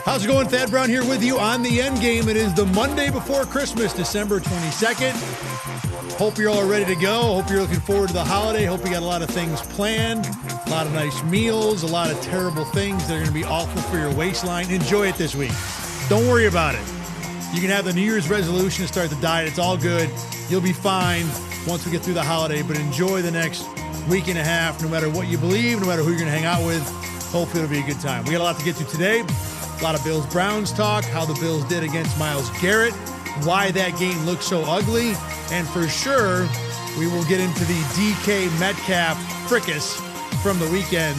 How's it going? Thad Brown here with you on the Endgame. It is the Monday before Christmas, December 22nd. Hope you're all ready to go. Hope you're looking forward to the holiday. Hope you got a lot of things planned, a lot of nice meals, a lot of terrible things that are going to be awful for your waistline. Enjoy it this week. Don't worry about it. You can have the New Year's resolution to start the diet. It's all good. You'll be fine once we get through the holiday, but enjoy the next week and a half, no matter what you believe, no matter who you're going to hang out with. Hopefully it'll be a good time. We got a lot to get to today. A lot of Bills-Browns talk, how the Bills did against Myles Garrett, why that game looked so ugly, and for sure, we will get into the DK Metcalf fricas from the weekend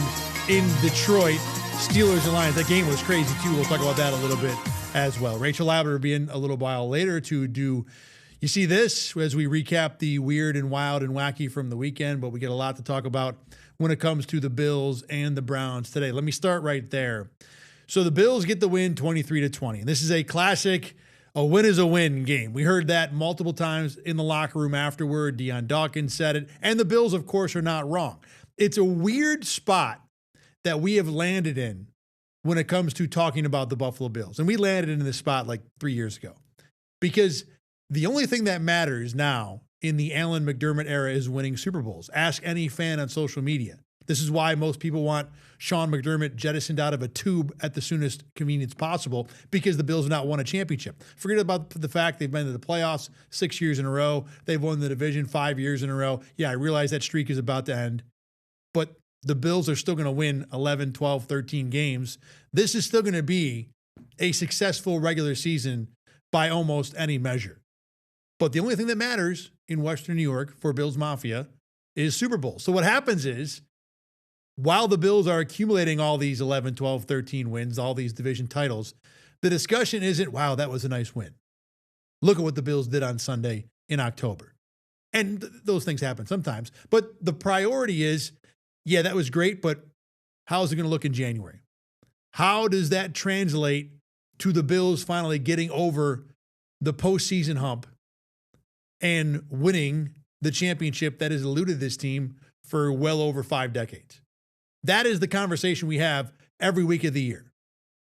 in Detroit. Steelers and Lions. That game was crazy, too. We'll talk about that a little bit as well. Rachel Abbott will be in a little while later to do You See This as we recap the weird and wild and wacky from the weekend, but we get a lot to talk about when it comes to the Bills and the Browns today. Let me start right there. So the Bills get the win 23-20. This is a classic, a win is a win game. We heard that multiple times in the locker room afterward. Deion Dawkins said it. And the Bills, of course, are not wrong. It's a weird spot that we have landed in when it comes to talking about the Buffalo Bills. And we landed in this spot like 3 years ago. Because the only thing that matters now in the Allen McDermott era is winning Super Bowls. Ask any fan on social media. This is why most people want Sean McDermott jettisoned out of a tube at the soonest convenience possible, because the Bills have not won a championship. Forget about the fact they've been to the playoffs 6 years in a row. They've won the division 5 years in a row. Yeah, I realize that streak is about to end, but the Bills are still going to win 11, 12, 13 games. This is still going to be a successful regular season by almost any measure. But the only thing that matters in Western New York for Bills Mafia is Super Bowl. So what happens is, while the Bills are accumulating all these 11, 12, 13 wins, all these division titles, the discussion isn't, wow, that was a nice win. Look at what the Bills did on Sunday in October. And those things happen sometimes. But the priority is, yeah, that was great, but how's it going to look in January? How does that translate to the Bills finally getting over the postseason hump and winning the championship that has eluded this team for well over 5 decades? That is the conversation we have every week of the year,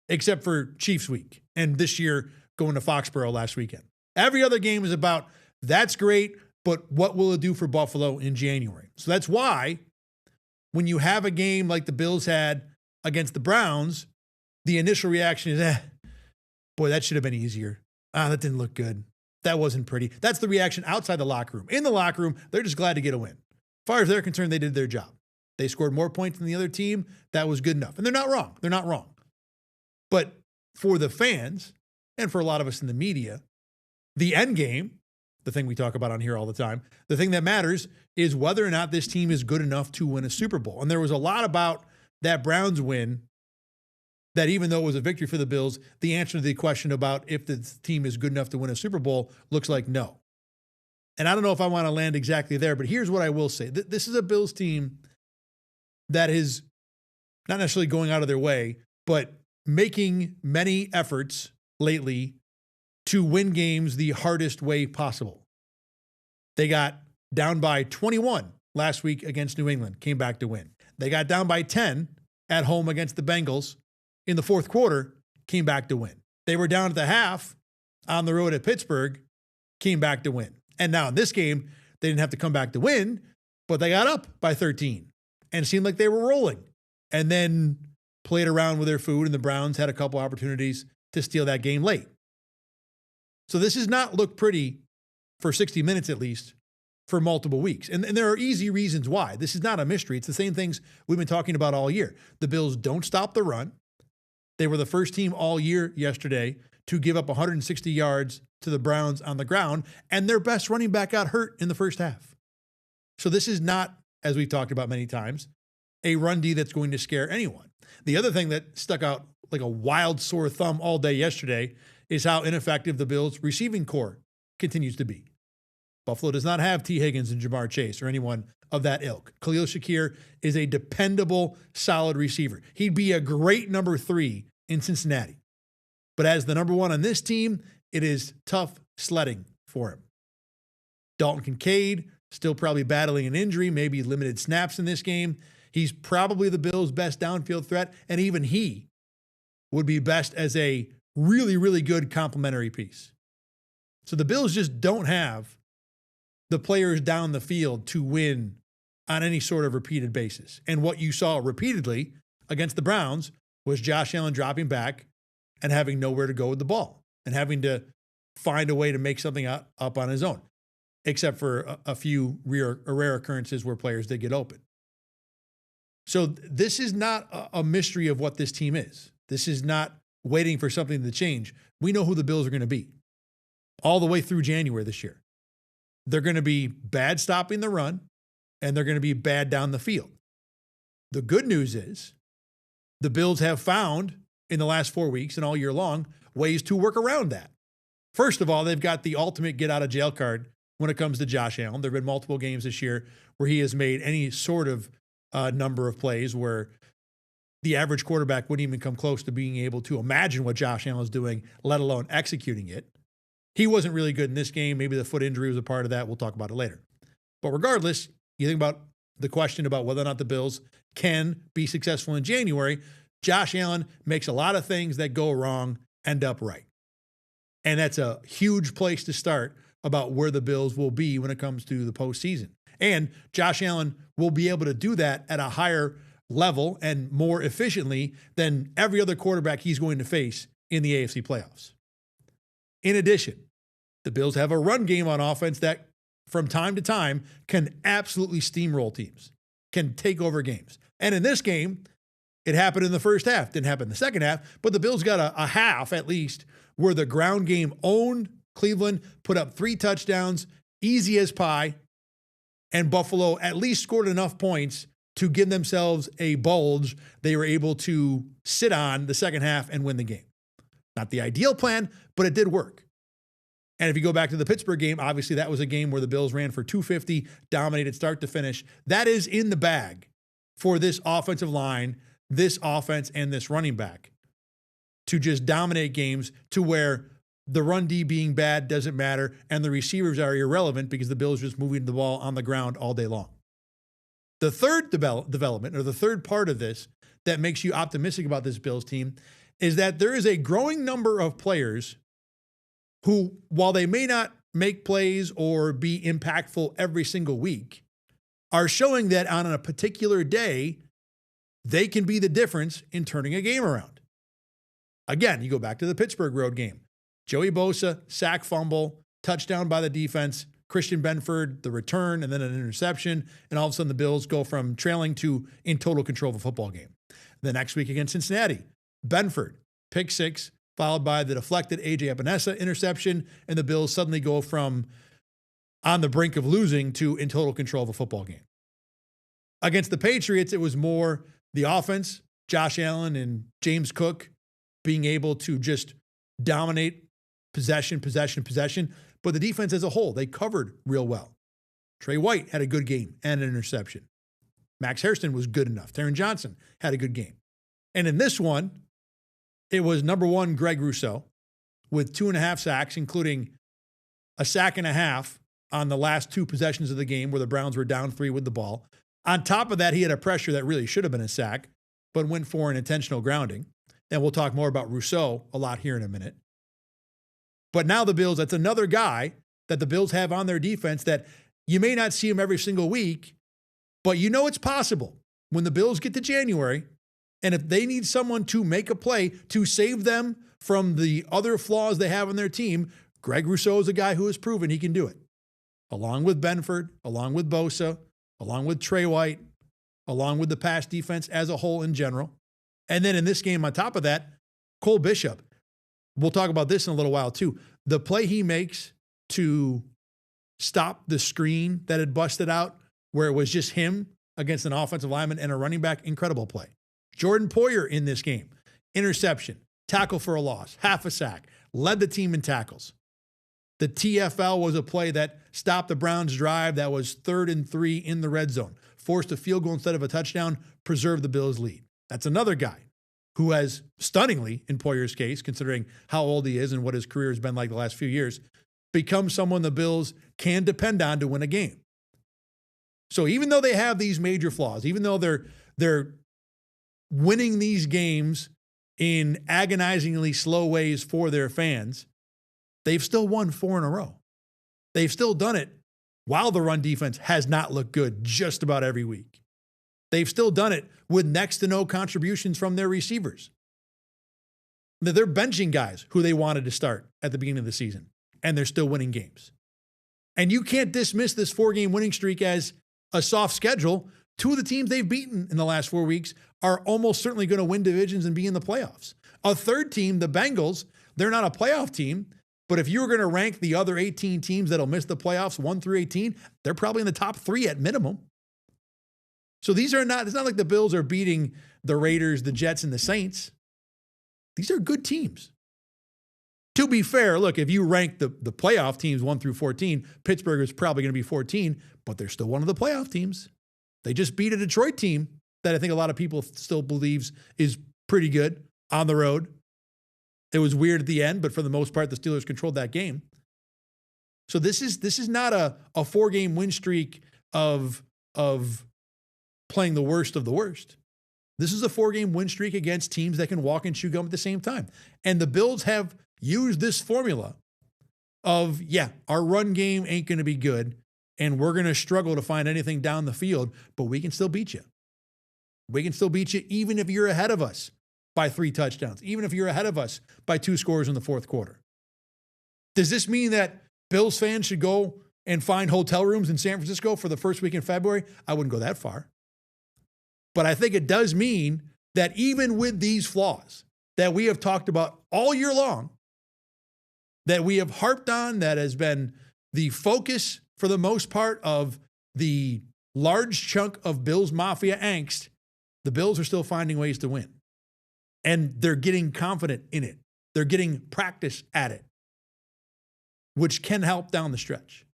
except for Chiefs week. And this year, going to Foxborough last weekend. Every other game is about, that's great, but what will it do for Buffalo in January? So that's why when you have a game like the Bills had against the Browns, the initial reaction is, boy, that should have been easier. That didn't look good. That wasn't pretty. That's the reaction outside the locker room. In the locker room, they're just glad to get a win. As far as they're concerned, they did their job. They scored more points than the other team. That was good enough. And they're not wrong. They're not wrong. But for the fans, and for a lot of us in the media, the end game, the thing we talk about on here all the time, the thing that matters is whether or not this team is good enough to win a Super Bowl. And there was a lot about that Browns win that, even though it was a victory for the Bills, the answer to the question about if the team is good enough to win a Super Bowl looks like no. And I don't know if I want to land exactly there, but here's what I will say. This is a Bills team that is not necessarily going out of their way, but making many efforts lately to win games the hardest way possible. They got down by 21 last week against New England, came back to win. They got down by 10 at home against the Bengals in the fourth quarter, came back to win. They were down at the half on the road at Pittsburgh, came back to win. And now in this game, they didn't have to come back to win, but they got up by 13 and seemed like they were rolling, and then played around with their food, and the Browns had a couple opportunities to steal that game late. So this has not looked pretty for 60 minutes at least for multiple weeks. And there are easy reasons why. This is not a mystery. It's the same things we've been talking about all year. The Bills don't stop the run. They were the first team all year yesterday to give up 160 yards to the Browns on the ground, and their best running back got hurt in the first half. So this is not, as we've talked about many times, a run D that's going to scare anyone. The other thing that stuck out like a wild sore thumb all day yesterday is how ineffective the Bills' receiving core continues to be. Buffalo does not have T. Higgins and Jamar Chase or anyone of that ilk. Khalil Shakir is a dependable, solid receiver. He'd be a great number 3 in Cincinnati. But as the number 1 on this team, it is tough sledding for him. Dalton Kincaid, still probably battling an injury, maybe limited snaps in this game. He's probably the Bills' best downfield threat, and even he would be best as a really, really good complementary piece. So the Bills just don't have the players down the field to win on any sort of repeated basis. And what you saw repeatedly against the Browns was Josh Allen dropping back and having nowhere to go with the ball and having to find a way to make something up on his own, except for a few rare occurrences where players did get open. So this is not a mystery of what this team is. This is not waiting for something to change. We know who the Bills are going to be all the way through January this year. They're going to be bad stopping the run, and they're going to be bad down the field. The good news is the Bills have found in the last 4 weeks and all year long ways to work around that. First of all, they've got the ultimate get out of jail card when it comes to Josh Allen. There have been multiple games this year where he has made any sort of number of plays where the average quarterback wouldn't even come close to being able to imagine what Josh Allen is doing, let alone executing it. He wasn't really good in this game. Maybe the foot injury was a part of that. We'll talk about it later. But regardless, you think about the question about whether or not the Bills can be successful in January. Josh Allen makes a lot of things that go wrong end up right. And that's a huge place to start about where the Bills will be when it comes to the postseason. And Josh Allen will be able to do that at a higher level and more efficiently than every other quarterback he's going to face in the AFC playoffs. In addition, the Bills have a run game on offense that from time to time can absolutely steamroll teams, can take over games. And in this game, it happened in the first half. Didn't happen in the second half, but the Bills got a half at least where the ground game owned Cleveland, put up 3 touchdowns, easy as pie, and Buffalo at least scored enough points to give themselves a bulge they were able to sit on the second half and win the game. Not the ideal plan, but it did work. And if you go back to the Pittsburgh game, obviously that was a game where the Bills ran for 250, dominated start to finish. That is in the bag for this offensive line, this offense, and this running back to just dominate games to where the run D being bad doesn't matter and the receivers are irrelevant because the Bills are just moving the ball on the ground all day long. The third development, or the third part of this that makes you optimistic about this Bills team, is that there is a growing number of players who, while they may not make plays or be impactful every single week, are showing that on a particular day, they can be the difference in turning a game around. Again, you go back to the Pittsburgh road game. Joey Bosa, sack fumble, touchdown by the defense, Christian Benford, the return, and then an interception. And all of a sudden the Bills go from trailing to in total control of a football game. The next week against Cincinnati, Benford, pick 6, followed by the deflected A.J. Epinesa interception. And the Bills suddenly go from on the brink of losing to in total control of a football game. Against the Patriots, it was more the offense, Josh Allen and James Cook being able to just dominate possession. But the defense as a whole, they covered real well. Trey White had a good game and an interception. Max Hairston was good enough. Taron Johnson had a good game. And in this one, it was number 1, Greg Rousseau, with 2.5 sacks, including a sack and a half on the last 2 possessions of the game where the Browns were down 3 with the ball. On top of that, he had a pressure that really should have been a sack, but went for an intentional grounding. And we'll talk more about Rousseau a lot here in a minute. But now the Bills, that's another guy that the Bills have on their defense that you may not see him every single week, but you know it's possible when the Bills get to January, and if they need someone to make a play to save them from the other flaws they have on their team, Greg Rousseau is a guy who has proven he can do it. Along with Benford, along with Bosa, along with Trey White, along with the pass defense as a whole in general. And then in this game, on top of that, Cole Bishop. We'll talk about this in a little while too. The play he makes to stop the screen that had busted out, where it was just him against an offensive lineman and a running back, incredible play. Jordan Poyer in this game, interception, tackle for a loss, half a sack, led the team in tackles. The TFL was a play that stopped the Browns' drive that was 3rd and 3 in the red zone, forced a field goal instead of a touchdown, preserved the Bills' lead. That's another guy who has stunningly, in Poyer's case, considering how old he is and what his career has been like the last few years, become someone the Bills can depend on to win a game. So even though they have these major flaws, even though they're winning these games in agonizingly slow ways for their fans, they've still won 4 in a row. They've still done it while the run defense has not looked good just about every week. They've still done it with next to no contributions from their receivers. They're benching guys who they wanted to start at the beginning of the season, and they're still winning games. And you can't dismiss this 4-game winning streak as a soft schedule. 2 of the teams they've beaten in the last 4 weeks are almost certainly going to win divisions and be in the playoffs. A third team, the Bengals, they're not a playoff team, but if you were going to rank the other 18 teams that'll miss the playoffs 1 through 18, they're probably in the top 3 at minimum. So these are not, it's not like the Bills are beating the Raiders, the Jets, and the Saints. These are good teams. To be fair, look, if you rank the playoff teams 1 through 14, Pittsburgh is probably going to be 14, but they're still one of the playoff teams. They just beat a Detroit team that I think a lot of people still believes is pretty good on the road. It was weird at the end, but for the most part, the Steelers controlled that game. So this is not a 4-game win streak of playing the worst of the worst. This is a 4-game win streak against teams that can walk and chew gum at the same time. And the Bills have used this formula of, yeah, our run game ain't going to be good, and we're going to struggle to find anything down the field, but we can still beat you. We can still beat you even if you're ahead of us by 3 touchdowns, even if you're ahead of us by 2 scores in the fourth quarter. Does this mean that Bills fans should go and find hotel rooms in San Francisco for the first week in February? I wouldn't go that far. But I think it does mean that even with these flaws that we have talked about all year long, that we have harped on, that has been the focus for the most part of the large chunk of Bills Mafia angst, the Bills are still finding ways to win. And they're getting confident in it. They're getting practice at it, which can help down the stretch.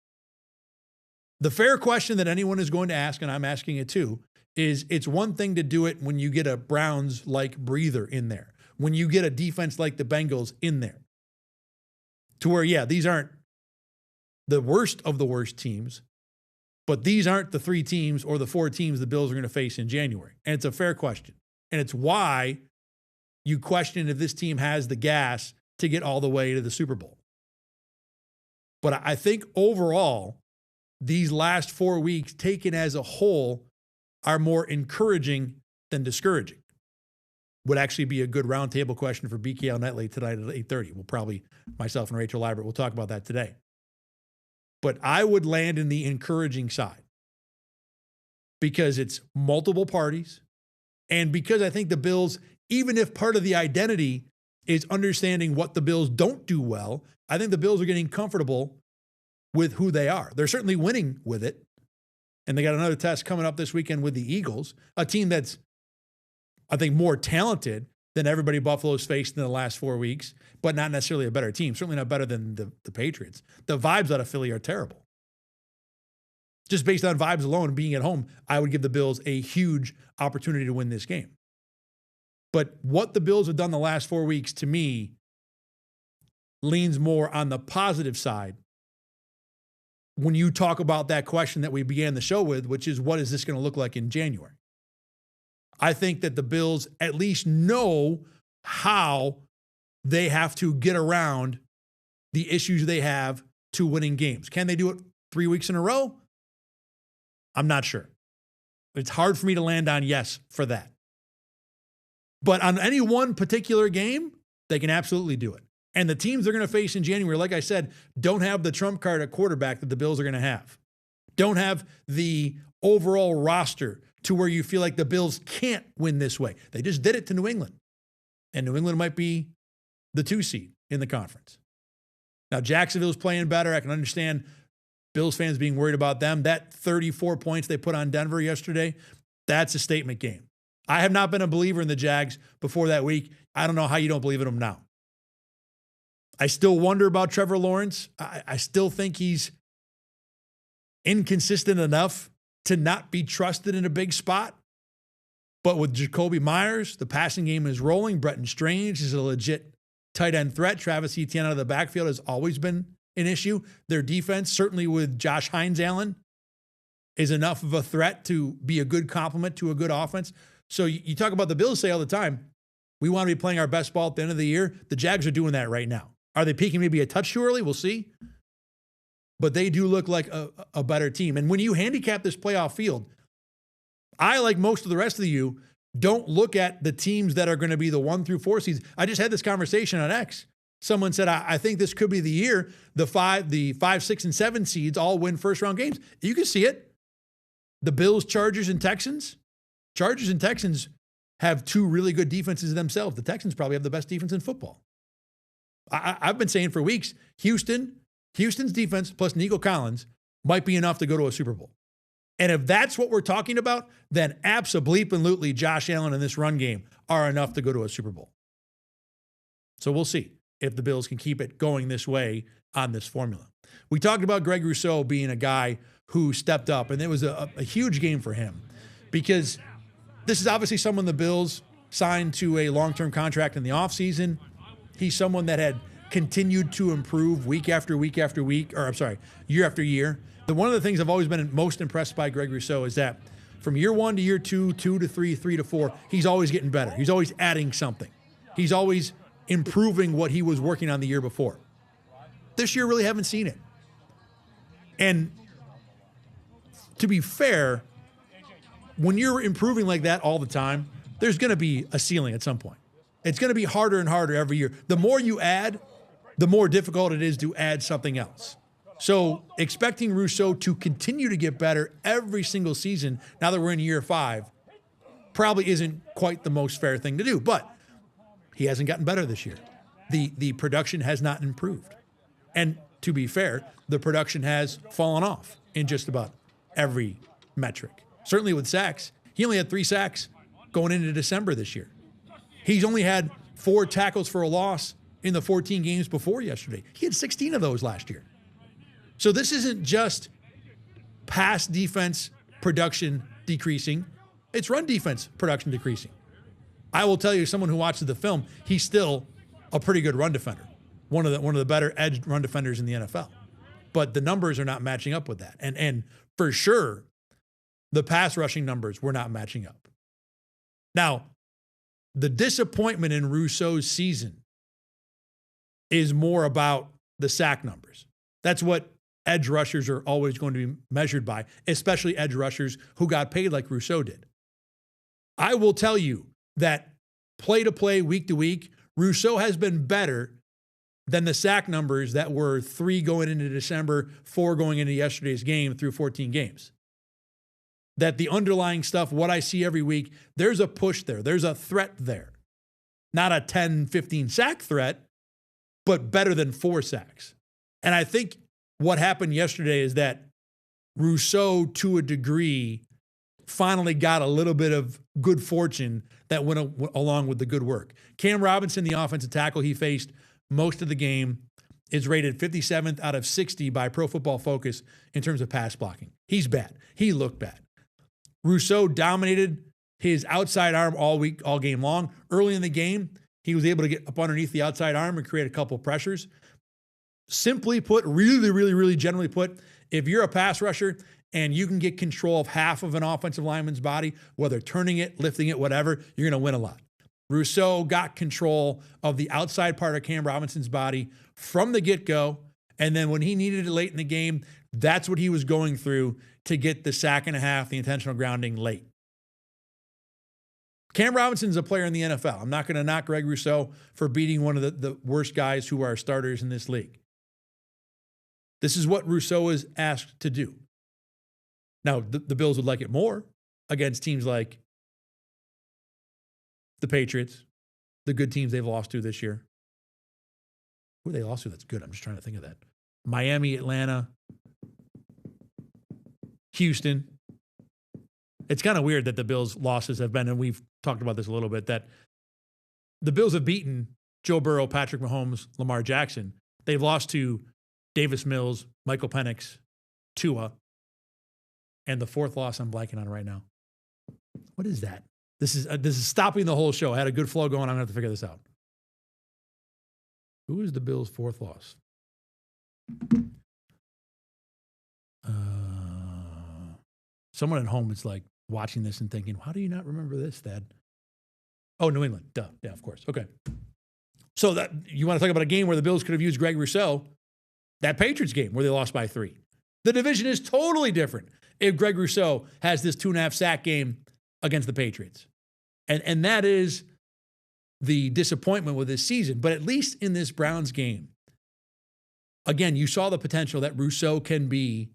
The fair question that anyone is going to ask, and I'm asking it too, is it's one thing to do it when you get a Browns-like breather in there, when you get a defense like the Bengals in there, to where, yeah, these aren't the worst of the worst teams, but these aren't the 3 teams or the 4 teams the Bills are going to face in January. And it's a fair question. And it's why you question if this team has the gas to get all the way to the Super Bowl. But I think overall, these last 4 weeks taken as a whole are more encouraging than discouraging. Would actually be a good roundtable question for BKL Nightly tonight at 8:30. We'll probably, myself and Rachel Liebert, we'll talk about that today. But I would land in the encouraging side because it's multiple parties and because I think the Bills, even if part of the identity is understanding what the Bills don't do well, I think the Bills are getting comfortable with who they are. They're certainly winning with it. And they got another test coming up this weekend with the Eagles, a team that's, I think, more talented than everybody Buffalo's faced in the last 4 weeks, but not necessarily a better team. Certainly not better than the Patriots. The vibes out of Philly are terrible. Just based on vibes alone and being at home, I would give the Bills a huge opportunity to win this game. But what the Bills have done the last 4 weeks, to me, leans more on the positive side when you talk about that question that we began the show with, which is, what is this going to look like in January? I think that the Bills at least know how they have to get around the issues they have to winning games. Can they do it 3 weeks in a row? I'm not sure. It's hard for me to land on yes for that. But on any one particular game, they can absolutely do it. And the teams they're going to face in January, like I said, don't have the trump card at quarterback that the Bills are going to have. Don't have the overall roster to where you feel like the Bills can't win this way. They just did it to New England. And New England might be the 2 seed in the conference. Now, Jacksonville's playing better. I can understand Bills fans being worried about them. That 34 points they put on Denver yesterday, that's a statement game. I have not been a believer in the Jags before that week. I don't know how you don't believe in them now. I still wonder about Trevor Lawrence. I still think he's inconsistent enough to not be trusted in a big spot. But with Jacoby Myers, the passing game is rolling. Bretton Strange is a legit tight end threat. Travis Etienne out of the backfield has always been an issue. Their defense, certainly with Josh Hines-Allen, is enough of a threat to be a good complement to a good offense. So you talk about the Bills say all the time, We want to be playing our best ball at the end of the year. The Jags are doing that right now. Are they peaking maybe a touch too early? We'll see. But they do look like a better team. And when you handicap this playoff field, I, like most of the rest of you, don't look at the teams that are going to be the 1 through 4 seeds. I just had this conversation on X. Someone said, I think this could be the year the 5, 6, and 7 seeds all win first-round games. You can see it. The Bills, Chargers, and Texans. Chargers and Texans have 2 really good defenses themselves. The Texans probably have the best defense in football. I've been saying for weeks, Houston's defense plus Nico Collins might be enough to go to a Super Bowl. And if that's what we're talking about, then absolutely Josh Allen and this run game are enough to go to a Super Bowl. So we'll see if the Bills can keep it going this way on this formula. We talked about Greg Rousseau being a guy who stepped up, and it was a huge game for him because this is obviously someone the Bills signed to a long-term contract in the offseason. He's someone that had continued to improve week after week after week, year after year. One of the things I've always been most impressed by Greg Rousseau is that from year 1 to year 2, 2 to 3, 3 to 4, he's always getting better. He's always adding something. He's always improving what he was working on the year before. This year, really haven't seen it. And to be fair, when you're improving like that all the time, there's going to be a ceiling at some point. It's going to be harder and harder every year. The more you add, the more difficult it is to add something else. So expecting Rousseau to continue to get better every single season, now that we're in year 5, probably isn't quite the most fair thing to do. But he hasn't gotten better this year. The production has not improved. And to be fair, the production has fallen off in just about every metric. Certainly with sacks. He only had 3 sacks going into December this year. He's only had 4 tackles for a loss in the 14 games before yesterday. He had 16 of those last year. So this isn't just pass defense production decreasing. It's run defense production decreasing. I will tell you, someone who watches the film, he's still a pretty good run defender. One of the better edge run defenders in the NFL. But the numbers are not matching up with that. And for sure, the pass rushing numbers were not matching up. Now, the disappointment in Rousseau's season is more about the sack numbers. That's what edge rushers are always going to be measured by, especially edge rushers who got paid like Rousseau did. I will tell you that play to play, week to week, Rousseau has been better than the sack numbers that were 3 going into December, 4 going into yesterday's game through 14 games. That the underlying stuff, what I see every week, there's a push there. There's a threat there. Not a 10, 15 sack threat, but better than 4 sacks. And I think what happened yesterday is that Rousseau, to a degree, finally got a little bit of good fortune that went along with the good work. Cam Robinson, the offensive tackle he faced most of the game, is rated 57th out of 60 by Pro Football Focus in terms of pass blocking. He's bad. He looked bad. Rousseau dominated his outside arm all week, all game long. Early in the game, he was able to get up underneath the outside arm and create a couple of pressures. Simply put, really generally put, if you're a pass rusher and you can get control of half of an offensive lineman's body, whether turning it, lifting it, whatever, you're going to win a lot. Rousseau got control of the outside part of Cam Robinson's body from the get-go, and then when he needed it late in the game, that's what he was going through to get the sack and a half, the intentional grounding late. Cam Robinson's a player in the NFL. I'm not going to knock Greg Rousseau for beating one of the worst guys who are starters in this league. This is what Rousseau is asked to do. Now, the Bills would like it more against teams like the Patriots, the good teams they've lost to this year. Who they lost to that's good? I'm just trying to think of that. Miami, Atlanta, Houston. It's kind of weird that the Bills' losses have been, and we've talked about this a little bit, that the Bills have beaten Joe Burrow, Patrick Mahomes, Lamar Jackson. They've lost to Davis Mills, Michael Penix, Tua, and the 4th loss I'm blanking on right now. What is that? This is stopping the whole show. I had a good flow going. I'm going to have to figure this out. Who is the Bills' 4th loss? Someone at home is like watching this and thinking, how do you not remember this, Dad? Oh, New England. Duh. Yeah, of course. Okay. So that you want to talk about a game where the Bills could have used Greg Rousseau, that Patriots game where they lost by 3. The division is totally different if Greg Rousseau has this 2.5 sack game against the Patriots. And that is the disappointment with this season. But at least in this Browns game, again, you saw the potential that Rousseau can be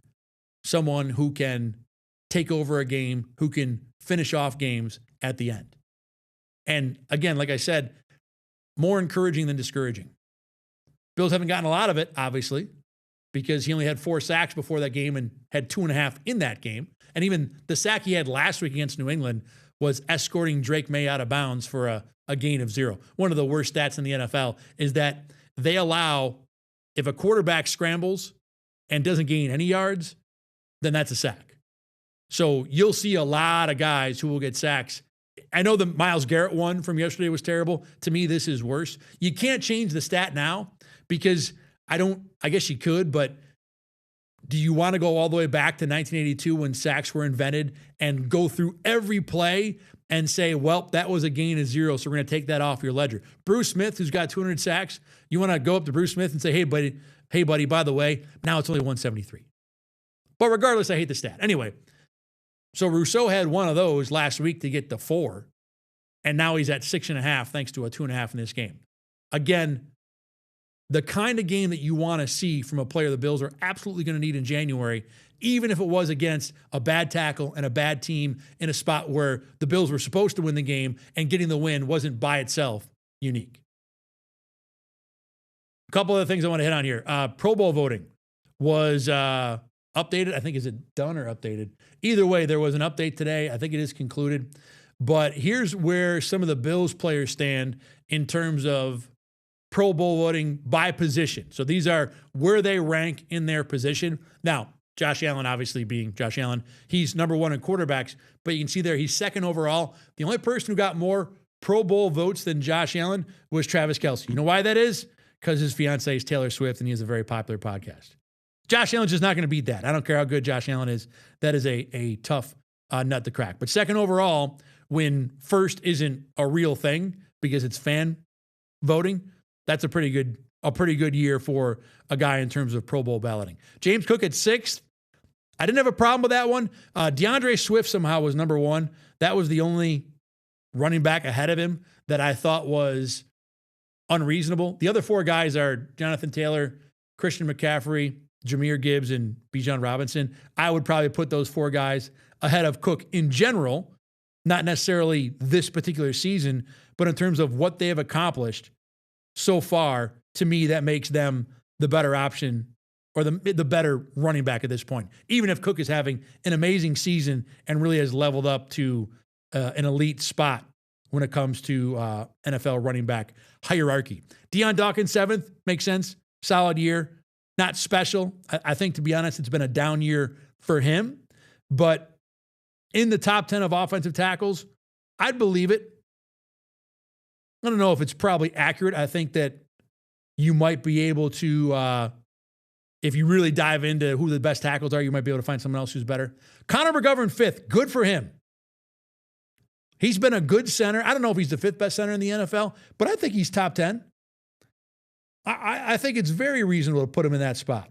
someone who can take over a game, who can finish off games at the end. And again, like I said, more encouraging than discouraging. Bills haven't gotten a lot of it, obviously, because he only had 4 sacks before that game and had 2.5 in that game. And even the sack he had last week against New England was escorting Drake May out of bounds for a gain of 0. One of the worst stats in the NFL is that they allow, if a quarterback scrambles and doesn't gain any yards, then that's a sack. So you'll see a lot of guys who will get sacks. I know the Myles Garrett one from yesterday was terrible. To me, this is worse. You can't change the stat now because I guess you could, but do you want to go all the way back to 1982 when sacks were invented and go through every play and say, well, that was a gain of 0, so we're going to take that off your ledger? Bruce Smith, who's got 200 sacks, you want to go up to Bruce Smith and say, hey, buddy, by the way, now it's only 173. But regardless, I hate the stat. Anyway, so Rousseau had one of those last week to get to 4, and now he's at 6.5 thanks to a 2.5 in this game. Again, the kind of game that you want to see from a player the Bills are absolutely going to need in January, even if it was against a bad tackle and a bad team in a spot where the Bills were supposed to win the game and getting the win wasn't by itself unique. A couple of things I want to hit on here. Pro Bowl voting was updated. I think, is it done or updated? Either way, there was an update today. I think it is concluded. But here's where some of the Bills players stand in terms of Pro Bowl voting by position. So these are where they rank in their position. Now, Josh Allen, obviously being Josh Allen, he's number 1 in quarterbacks, but you can see there he's 2nd overall. The only person who got more Pro Bowl votes than Josh Allen was Travis Kelce. You know why that is? Because his fiance is Taylor Swift and he has a very popular podcast. Josh Allen's just not going to beat that. I don't care how good Josh Allen is. That is a tough nut to crack. But 2nd overall, when 1st isn't a real thing because it's fan voting, that's a pretty good year for a guy in terms of Pro Bowl balloting. James Cook at 6th. I didn't have a problem with that one. DeAndre Swift somehow was number 1. That was the only running back ahead of him that I thought was unreasonable. The other 4 guys are Jonathan Taylor, Christian McCaffrey, Jahmyr Gibbs, and Bijan Robinson. I would probably put those 4 guys ahead of Cook in general, not necessarily this particular season, but in terms of what they have accomplished so far. To me, that makes them the better option or the better running back at this point, even if Cook is having an amazing season and really has leveled up to an elite spot when it comes to NFL running back hierarchy. Deion Dawkins, 7th, makes sense. Solid year. Not special. I think, to be honest, it's been a down year for him. But in the top 10 of offensive tackles, I'd believe it. I don't know if it's probably accurate. I think that you might be able to, if you really dive into who the best tackles are, you might be able to find someone else who's better. Connor McGovern, 5th. Good for him. He's been a good center. I don't know if he's the 5th best center in the NFL, but I think he's top 10. I think it's very reasonable to put him in that spot.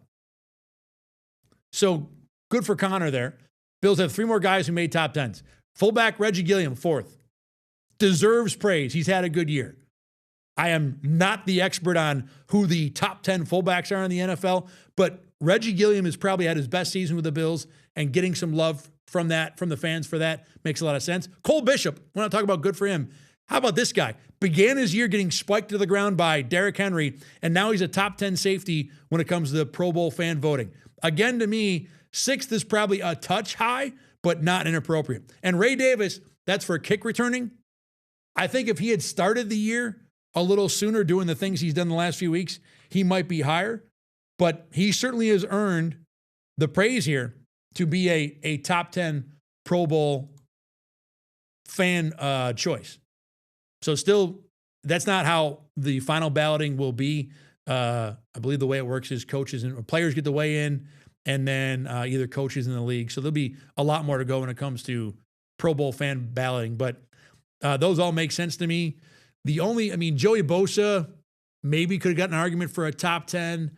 So good for Connor there. Bills have 3 more guys who made top 10s. Fullback Reggie Gilliam, 4th. Deserves praise. He's had a good year. I am not the expert on who the top 10 fullbacks are in the NFL, but Reggie Gilliam has probably had his best season with the Bills, and getting some love from the fans for that makes a lot of sense. Cole Bishop, we're not talking about good for him. How about this guy? Began his year getting spiked to the ground by Derrick Henry, and now he's a top 10 safety when it comes to the Pro Bowl fan voting. Again, to me, 6th is probably a touch high, but not inappropriate. And Ray Davis, that's for kick returning. I think if he had started the year a little sooner doing the things he's done the last few weeks, he might be higher. But he certainly has earned the praise here to be a top 10 Pro Bowl fan choice. So still, that's not how the final balloting will be. I believe the way it works is coaches and players get to weigh in, and then either coaches in the league. So there'll be a lot more to go when it comes to Pro Bowl fan balloting. But Those all make sense to me. Joey Bosa maybe could have gotten an argument for a top 10.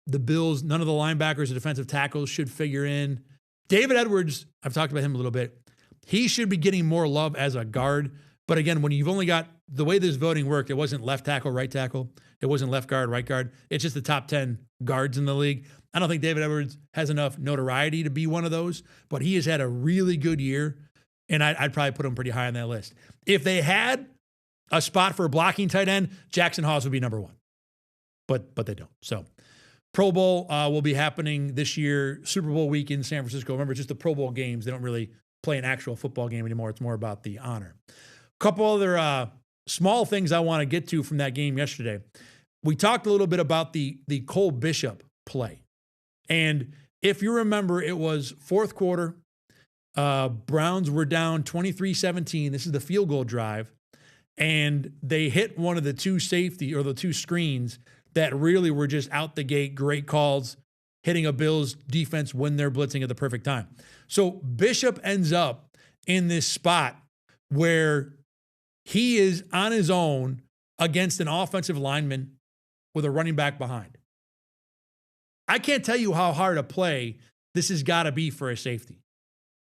The Bills, none of the linebackers or defensive tackles should figure in. David Edwards, I've talked about him a little bit. He should be getting more love as a guard. But again, when you've only got the way this voting worked, it wasn't left tackle, right tackle. It wasn't left guard, right guard. It's just the top 10 guards in the league. I don't think David Edwards has enough notoriety to be one of those, but he has had a really good year, and I'd probably put him pretty high on that list. If they had a spot for a blocking tight end, Jackson Hawes would be number one. But they don't. So Pro Bowl will be happening this year, Super Bowl week in San Francisco. Remember, it's just the Pro Bowl games. They don't really play an actual football game anymore. It's more about the honor. A couple other small things I want to get to from that game yesterday. We talked a little bit about the Cole Bishop play. And if you remember, it was fourth quarter. Browns were down 23-17. This is the field goal drive. And they hit one of the two screens that really were just out the gate. Great calls, hitting a Bills defense when they're blitzing at the perfect time. So Bishop ends up in this spot where he is on his own against an offensive lineman with a running back behind. I can't tell you how hard a play this has got to be for a safety.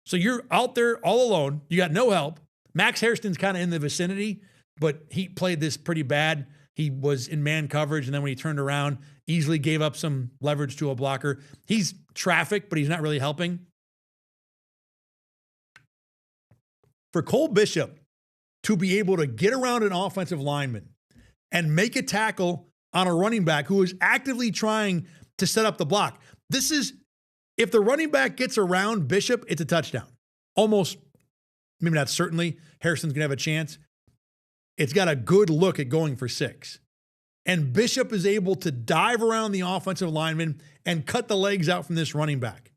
So you're out there all alone. You got no help. Max Hairston's kind of in the vicinity, but he played this pretty bad. He was in man coverage, and then when he turned around, easily gave up some leverage to a blocker. He's traffic, but he's not really helping. For Cole Bishop to be able to get around an offensive lineman and make a tackle on a running back who is actively trying to set up the block. This is, if the running back gets around Bishop, it's a touchdown. Almost, maybe not certainly, Harrison's going to have a chance. It's got a good look at going for 6. And Bishop is able to dive around the offensive lineman and cut the legs out from this running back.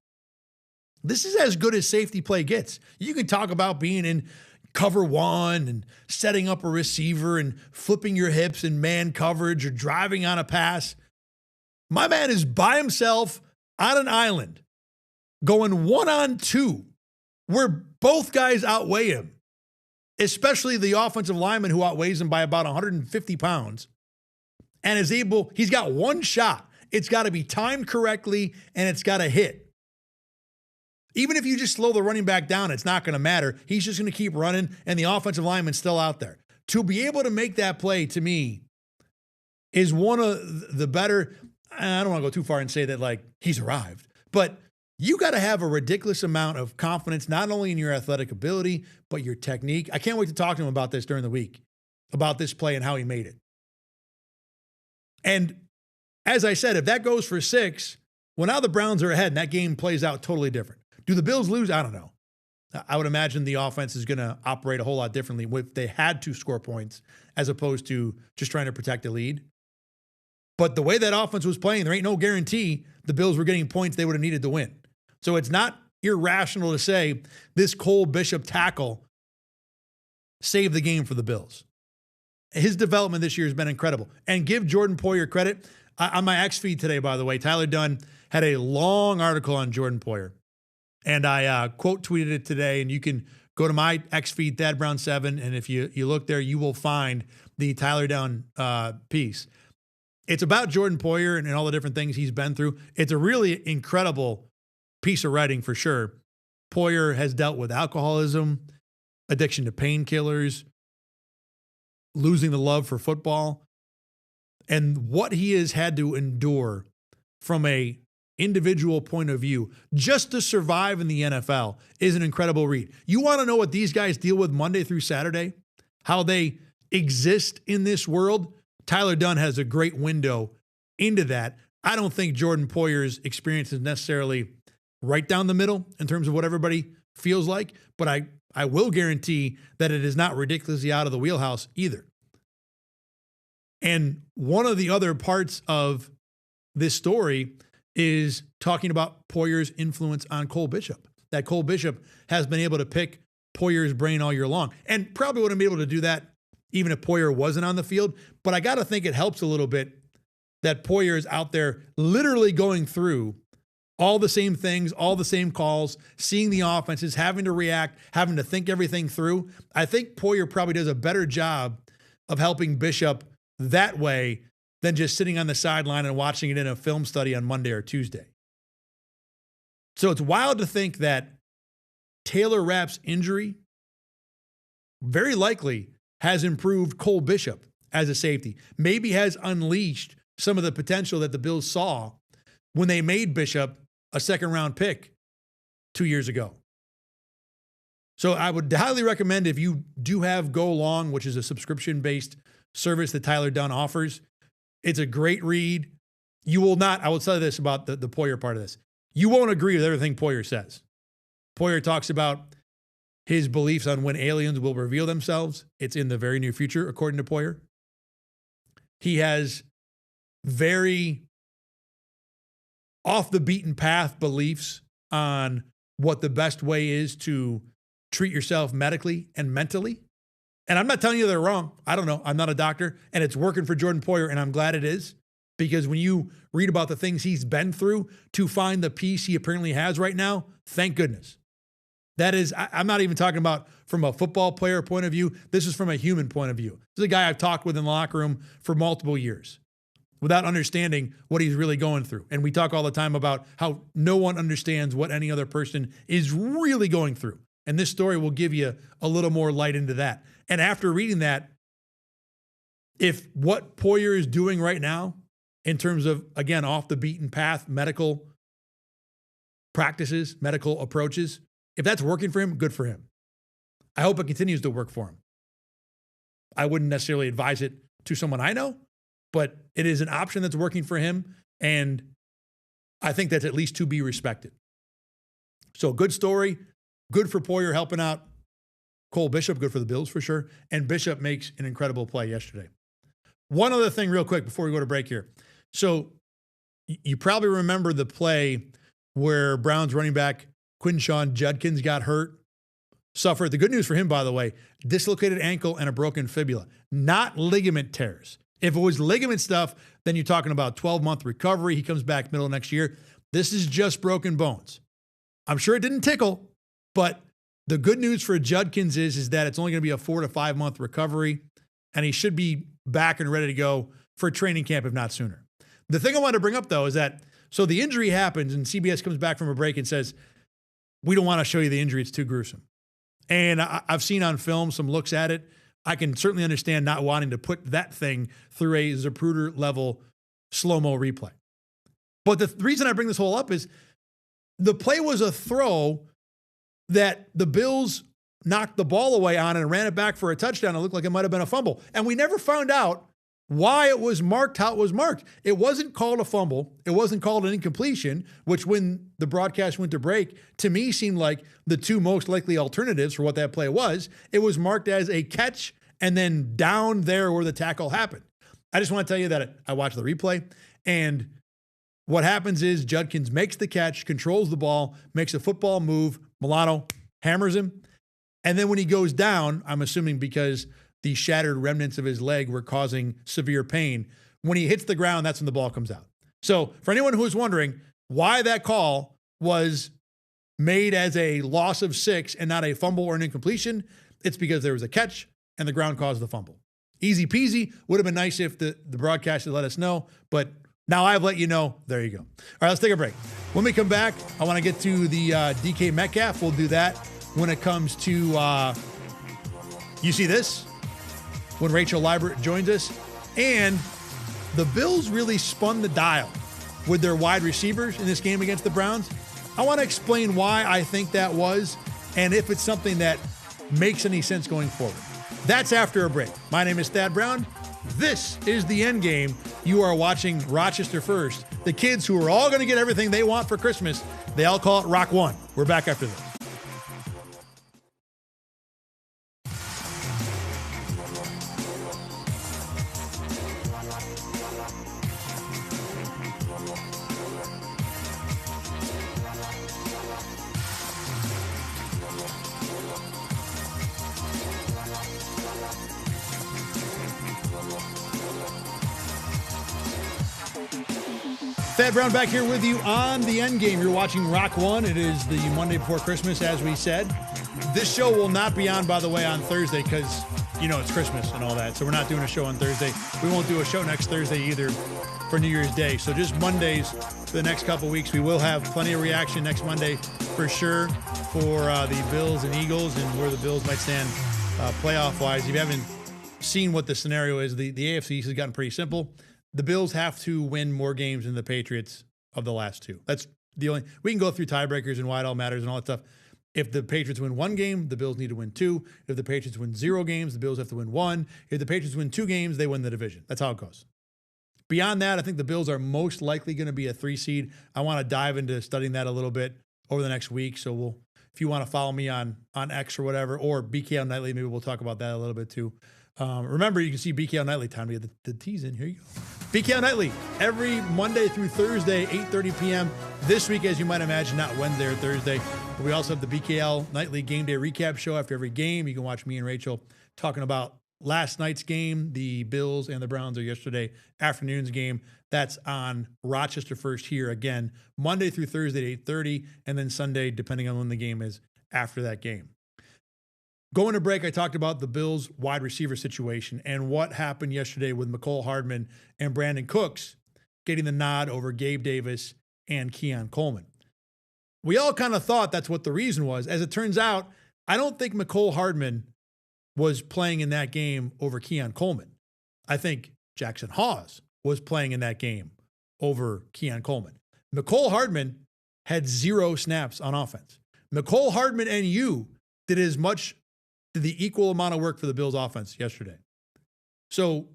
This is as good as safety play gets. You can talk about being in cover one and setting up a receiver and flipping your hips in man coverage or driving on a pass. My man is by himself on an island going 1-on-2 where both guys outweigh him, especially the offensive lineman who outweighs him by about 150 pounds and is able, he's got one shot. It's got to be timed correctly and it's got to hit. Even if you just slow the running back down, it's not going to matter. He's just going to keep running, and the offensive lineman's still out there. To be able to make that play, to me, is one of the better. I don't want to go too far and say that, like, he's arrived. But you got to have a ridiculous amount of confidence, not only in your athletic ability, but your technique. I can't wait to talk to him about this during the week, about this play and how he made it. And as I said, if that goes for 6, well, now the Browns are ahead, and that game plays out totally different. Do the Bills lose? I don't know. I would imagine the offense is going to operate a whole lot differently if they had to score points as opposed to just trying to protect a lead. But the way that offense was playing, there ain't no guarantee the Bills were getting points they would have needed to win. So it's not irrational to say this Cole Bishop tackle saved the game for the Bills. His development this year has been incredible. And give Jordan Poyer credit. On my X feed today, by the way, Tyler Dunn had a long article on Jordan Poyer. And I quote tweeted it today, and you can go to my X feed, Thad Brown 7, and if you look there, you will find the Tyler Dunn piece. It's about Jordan Poyer and all the different things he's been through. It's a really incredible piece of writing for sure. Poyer has dealt with alcoholism, addiction to painkillers, losing the love for football, and what he has had to endure from a individual point of view just to survive in the NFL is an incredible read. You want to know what these guys deal with Monday through Saturday, how they exist in this world? Tyler Dunn has a great window into that. I don't think Jordan Poyer's experience is necessarily right down the middle in terms of what everybody feels like, but I will guarantee that it is not ridiculously out of the wheelhouse either. And one of the other parts of this story is talking about Poyer's influence on Cole Bishop. That Cole Bishop has been able to pick Poyer's brain all year long and probably wouldn't be able to do that even if Poyer wasn't on the field. But I got to think it helps a little bit that Poyer is out there literally going through All the same things, all the same calls, seeing the offenses, having to react, having to think everything through. I think Poyer probably does a better job of helping Bishop that way than just sitting on the sideline and watching it in a film study on Monday or Tuesday. So it's wild to think that Taylor Rapp's injury very likely has improved Cole Bishop as a safety, maybe has unleashed some of the potential that the Bills saw when they made Bishop a second-round pick 2 years ago. So I would highly recommend, if you do have Go Long, which is a subscription-based service that Tyler Dunn offers, it's a great read. You will not, I will tell you this about the Poyer part of this. You won't agree with everything Poyer says. Poyer talks about his beliefs on when aliens will reveal themselves. It's in the very near future, according to Poyer. He has very off the beaten path beliefs on what the best way is to treat yourself medically and mentally. And I'm not telling you they're wrong. I don't know. I'm not a doctor, and it's working for Jordan Poyer, and I'm glad it is, because when you read about the things he's been through to find the peace he apparently has right now, thank goodness. That is, I'm not even talking about from a football player point of view. This is from a human point of view. This is a guy I've talked with in the locker room for multiple years without understanding what he's really going through. And we talk all the time about how no one understands what any other person is really going through. And this story will give you a little more light into that. And after reading that, if what Poyer is doing right now in terms of, again, off the beaten path medical practices, medical approaches, if that's working for him, good for him. I hope it continues to work for him. I wouldn't necessarily advise it to someone I know, but it is an option that's working for him, and I think that's at least to be respected. So good story, good for Poyer helping out Cole Bishop, good for the Bills for sure, and Bishop makes an incredible play yesterday. One other thing real quick before we go to break here. So you probably remember the play where Browns running back Quinshawn Judkins got hurt, suffered. The good news for him, by the way, dislocated ankle and a broken fibula, not ligament tears. If it was ligament stuff, then you're talking about 12-month recovery. He comes back middle of next year. This is just broken bones. I'm sure it didn't tickle, but the good news for Judkins is that it's only going to be a 4 to 5 month recovery, and he should be back and ready to go for training camp, if not sooner. The thing I want to bring up, though, is that so the injury happens, and CBS comes back from a break and says, we don't want to show you the injury. It's too gruesome. And I've seen on film some looks at it. I can certainly understand not wanting to put that thing through a Zapruder level slow-mo replay. But the reason I bring this whole up is the play was a throw that the Bills knocked the ball away on and ran it back for a touchdown. It looked like it might have been a fumble. And we never found out why it was marked how it was marked. It wasn't called a fumble. It wasn't called an incompletion, which when the broadcast went to break, to me seemed like the two most likely alternatives for what that play was. It was marked as a catch and then down there where the tackle happened. I just want to tell you that I watched the replay, and what happens is Judkins makes the catch, controls the ball, makes a football move. Milano hammers him. And then when he goes down, I'm assuming because the shattered remnants of his leg were causing severe pain, when he hits the ground, that's when the ball comes out. So for anyone who is wondering why that call was made as a loss of 6 and not a fumble or an incompletion, it's because there was a catch and the ground caused the fumble. Easy peasy. Would have been nice if the broadcast had let us know, but now I've let you know. There you go. All right, let's take a break. When we come back, I want to get to the DK Metcalf. We'll do that when it comes to, you see this? When Rachel Liebert joins us. And the Bills really spun the dial with their wide receivers in this game against the Browns. I want to explain why I think that was and if it's something that makes any sense going forward. That's after a break. My name is Thad Brown. This is the Endgame. You are watching Rochester First. The kids who are all going to get everything they want for Christmas, they all call it Rock One. We're back after this. Thad Brown back here with you on the Endgame. You're watching Rock One. It is the Monday before Christmas, as we said. This show will not be on, by the way, on Thursday because, you know, it's Christmas and all that. So we're not doing a show on Thursday. We won't do a show next Thursday either for New Year's Day. So just Mondays for the next couple weeks. We will have plenty of reaction next Monday for sure for the Bills and Eagles and where the Bills might stand playoff-wise. If you haven't seen what the scenario is, the AFC East has gotten pretty simple. The Bills have to win more games than the Patriots of the last two. That's the only – we can go through tiebreakers and why it all matters and all that stuff. If the Patriots win one game, the Bills need to win two. If the Patriots win 0 games, the Bills have to win 1. If the Patriots win 2 games, they win the division. That's how it goes. Beyond that, I think the Bills are most likely going to be a 3 seed. I want to dive into studying that a little bit over the next week. So we'll – if you want to follow me on X or whatever, or BKL Nightly, maybe we'll talk about that a little bit too. Remember, you can see BKL Nightly. Time to get the teas in. Here you go. BKL Nightly, every Monday through Thursday, 8:30 p.m. This week, as you might imagine, not Wednesday or Thursday. But we also have the BKL Nightly Game Day Recap Show after every game. You can watch me and Rachel talking about last night's game, the Bills and the Browns, or yesterday afternoon's game. That's on Rochester First here again, Monday through Thursday at 8:30, and then Sunday, depending on when the game is, after that game. Going to break, I talked about the Bills wide receiver situation and what happened yesterday with Mecole Hardman and Brandon Cooks getting the nod over Gabe Davis and Keon Coleman. We all kind of thought that's what the reason was. As it turns out, I don't think Mecole Hardman was playing in that game over Keon Coleman. I think Jackson Hawes was playing in that game over Keon Coleman. Mecole Hardman had 0 snaps on offense. Mecole Hardman and you did the equal amount of work for the Bills offense yesterday. So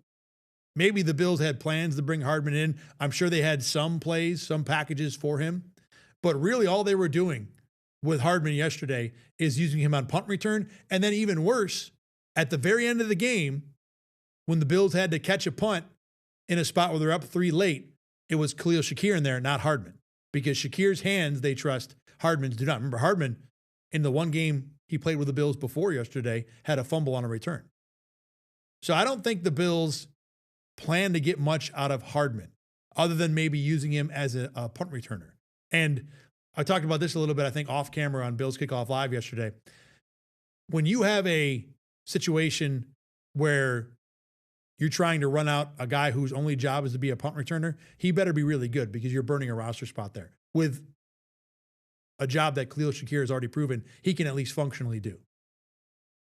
maybe the Bills had plans to bring Hardman in. I'm sure they had some plays, some packages for him. But really all they were doing with Hardman yesterday is using him on punt return. And then even worse, at the very end of the game, when the Bills had to catch a punt in a spot where they're up 3 late, it was Khalil Shakir in there, not Hardman. Because Shakir's hands, they trust, Hardman's do not. Remember, Hardman, in the one game he played with the Bills before yesterday, had a fumble on a return. So I don't think the Bills plan to get much out of Hardman other than maybe using him as a punt returner. And I talked about this a little bit, I think, off camera on Bills Kickoff Live yesterday. When you have a situation where you're trying to run out a guy whose only job is to be a punt returner, he better be really good because you're burning a roster spot there with a job that Khalil Shakir has already proven he can at least functionally do.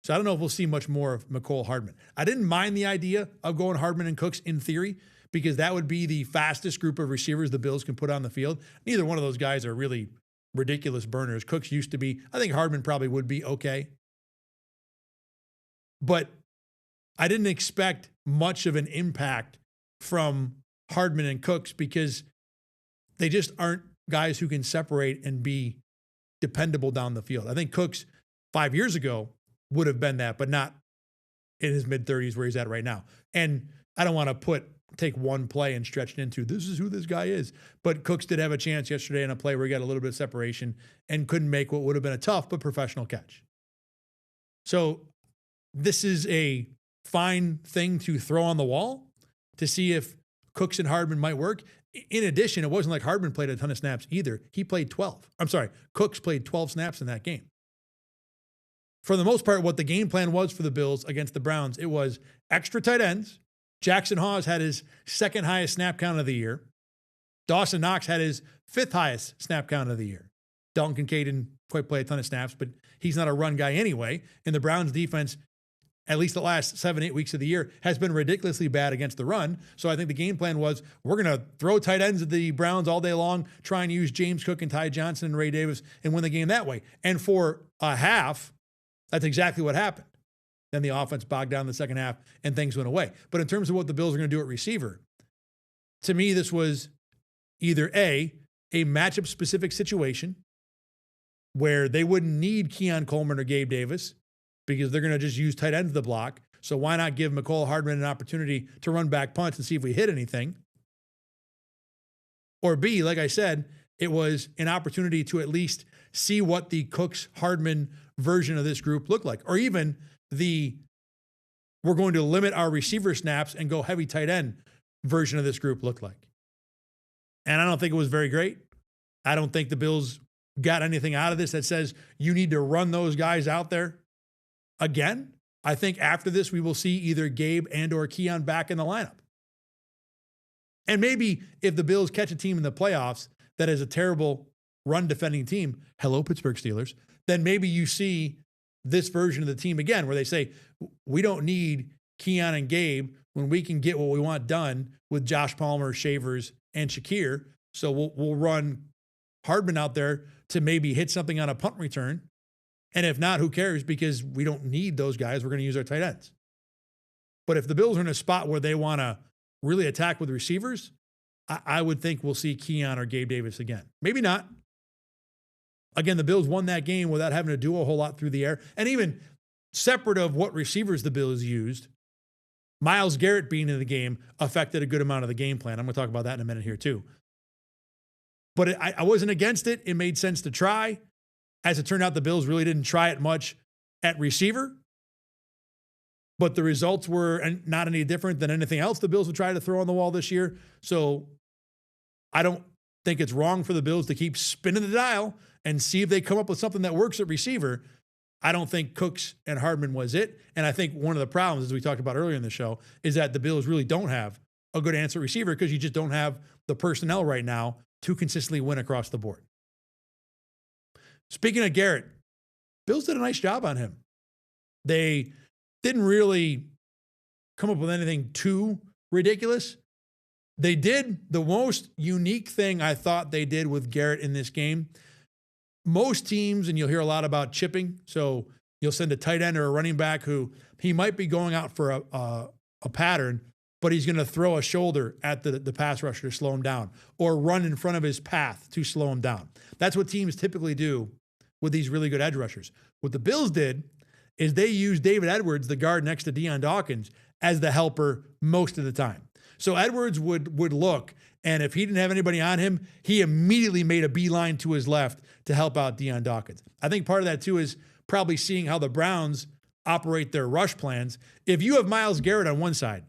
So I don't know if we'll see much more of Mecole Hardman. I didn't mind the idea of going Hardman and Cooks in theory because that would be the fastest group of receivers the Bills can put on the field. Neither one of those guys are really ridiculous burners. Cooks used to be. I think Hardman probably would be okay. But I didn't expect much of an impact from Hardman and Cooks because they just aren't guys who can separate and be dependable down the field. I think Cooks 5 years ago would have been that, but not in his mid-30s where he's at right now. And I don't want to take one play and stretch it into this is who this guy is. But Cooks did have a chance yesterday in a play where he got a little bit of separation and couldn't make what would have been a tough but professional catch. So this is a fine thing to throw on the wall to see if Cooks and Hardman might work. In addition, it wasn't like Hardman played a ton of snaps either. He played 12. Cooks played 12 snaps in that game. For the most part, what the game plan was for the Bills against the Browns, it was extra tight ends. Jackson Hawes had his 2nd highest snap count of the year. Dawson Knox had his 5th highest snap count of the year. Dalton Kincaid didn't quite play a ton of snaps, but he's not a run guy anyway. And the Browns defense, at least the last 7-8 weeks of the year, has been ridiculously bad against the run. So I think the game plan was we're going to throw tight ends at the Browns all day long, try and use James Cook and Ty Johnson and Ray Davis and win the game that way. And for a half, that's exactly what happened. Then the offense bogged down in the second half and things went away. But in terms of what the Bills are going to do at receiver, to me, this was either a matchup-specific situation where they wouldn't need Keon Coleman or Gabe Davis because they're going to just use tight ends of the block. So why not give Mecole Hardman an opportunity to run back punts and see if we hit anything? Or B, like I said, it was an opportunity to at least see what the Cooks-Hardman version of this group looked like. Or even we're going to limit our receiver snaps and go heavy tight end version of this group looked like. And I don't think it was very great. I don't think the Bills got anything out of this that says you need to run those guys out there again. I think after this, we will see either Gabe and or Keon back in the lineup. And maybe if the Bills catch a team in the playoffs that is a terrible run defending team, hello, Pittsburgh Steelers, then maybe you see this version of the team again, where they say, we don't need Keon and Gabe when we can get what we want done with Josh Palmer, Shavers, and Shakir. So we'll run Hardman out there to maybe hit something on a punt return. And if not, who cares? Because we don't need those guys. We're going to use our tight ends. But if the Bills are in a spot where they want to really attack with receivers, I would think we'll see Keon or Gabe Davis again. Maybe not. Again, the Bills won that game without having to do a whole lot through the air. And even separate of what receivers the Bills used, Myles Garrett being in the game affected a good amount of the game plan. I'm going to talk about that in a minute here too. But I wasn't against it. It made sense to try. As it turned out, the Bills really didn't try it much at receiver. But the results were not any different than anything else the Bills would try to throw on the wall this year. So I don't think it's wrong for the Bills to keep spinning the dial and see if they come up with something that works at receiver. I don't think Cooks and Hardman was it. And I think one of the problems, as we talked about earlier in the show, is that the Bills really don't have a good answer receiver because you just don't have the personnel right now to consistently win across the board. Speaking of Garrett, Bills did a nice job on him. They didn't really come up with anything too ridiculous. They did the most unique thing I thought they did with Garrett in this game. Most teams, and you'll hear a lot about chipping, so you'll send a tight end or a running back who he might be going out for a pattern, but he's going to throw a shoulder at the pass rusher to slow him down or run in front of his path to slow him down. That's what teams typically do with these really good edge rushers. What the Bills did is they used David Edwards, the guard next to Deion Dawkins, as the helper most of the time. So Edwards would look, and if he didn't have anybody on him, he immediately made a beeline to his left to help out Deion Dawkins. I think part of that, too, is probably seeing how the Browns operate their rush plans. If you have Myles Garrett on one side,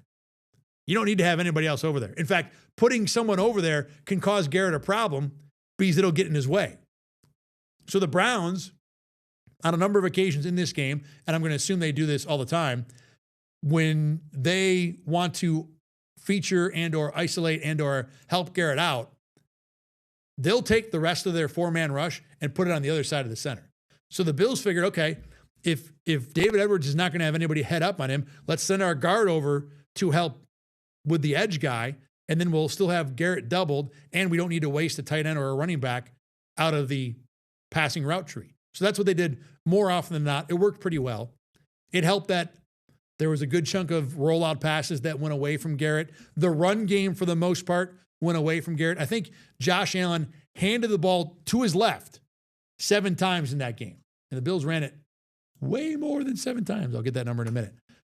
you don't need to have anybody else over there. In fact, putting someone over there can cause Garrett a problem because it'll get in his way. So the Browns, on a number of occasions in this game, and I'm going to assume they do this all the time, when they want to feature and or isolate and or help Garrett out, they'll take the rest of their four-man rush and put it on the other side of the center. So the Bills figured, okay, if David Edwards is not going to have anybody head up on him, let's send our guard over to help with the edge guy, and then we'll still have Garrett doubled, and we don't need to waste a tight end or a running back out of the passing route tree. So that's what they did more often than not. It worked pretty well. It helped that there was a good chunk of rollout passes that went away from Garrett. The run game, for the most part, went away from Garrett. I think Josh Allen handed the ball to his left 7 times in that game. And the Bills ran it way more than 7 times. I'll get that number in a minute.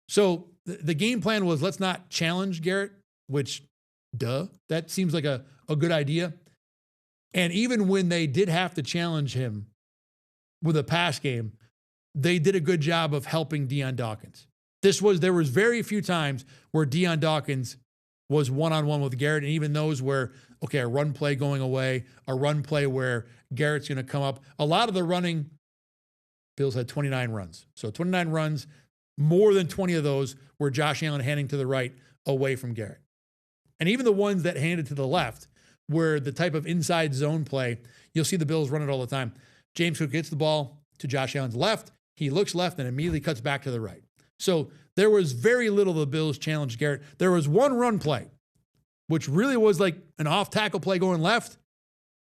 So the game plan was, let's not challenge Garrett, which, that seems like a good idea. And even when they did have to challenge him with a pass game, they did a good job of helping Deion Dawkins. There was very few times where Deion Dawkins was one-on-one with Garrett, and even those where, okay, a run play going away, a run play where Garrett's going to come up. A lot of the running, Bills had 29 runs. So 29 runs, more than 20 of those were Josh Allen handing to the right away from Garrett. And even the ones that handed to the left were the type of inside zone play. You'll see the Bills run it all the time. James Cook gets the ball to Josh Allen's left. He looks left and immediately cuts back to the right. So there was very little the Bills challenged Garrett. There was one run play, which really was like an off-tackle play going left,